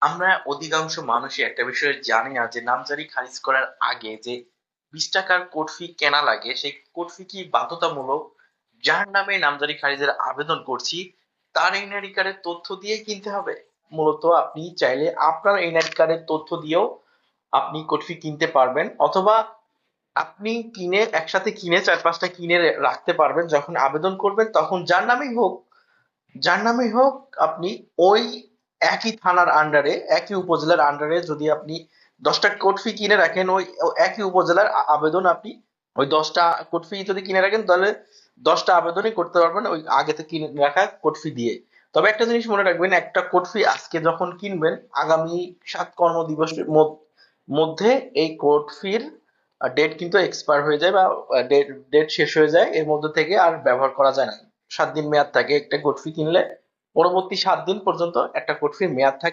আমরা অধিকাংশ মানুষই একটা বিষয় জানি না যে নামজারি খারিজ করার আগে যে 20 টাকার কোর্ট ফি কেনা লাগে সেই কোর্ট ফি কি বাধ্যতামূলক? যার নামে নামজারি খারিজের আবেদন করছি তার এনআইডি কার্ডের তথ্য দিয়ে কিনতে হবে? মূলত আপনি চাইলে আপনার এনআইডি কার্ডের তথ্য দিয়েও আপনি কোর্ট ফি কিনতে পারবেন, অথবা আপনি কিনে একসাথে কিনে 4-5টা কিনে রাখতে পারবেন। যখন আবেদন করবেন তখন যার নামেই হোক আপনি ওই একই থানার আন্ডারে, একই উপজেলার আন্ডারে যদি আপনি 10টা কোর্ট ফি কিনে রাখেন, ওই একই উপজেলার আবেদন আপনি ওই 10টা কোর্ট ফি যদি কিনে রাখেন তাহলে 10টা আবেদনই করতে পারবেন ওই আগে থেকে কিনে রাখা কোর্ট ফি দিয়ে। তবে একটা জিনিস মনে রাখবেন, একটা কোর্ট ফি আজকে যখন কিনবেন আগামী 7 কর্মদিবসের মধ্যে এই কোর্ট ফির ডেট কিন্তু এক্সপায়ার হয়ে যায়, বা ডেট শেষ হয়ে যায়, এর মধ্যে থেকে আর ব্যবহার করা যায় না। 7 দিন মেয়াদ থাকে একটা কোর্ট ফি কিনলে, পরবর্তী 7 দিন পর্যন্ত একটা কোর্ট ফির মেয়াদ থাকে।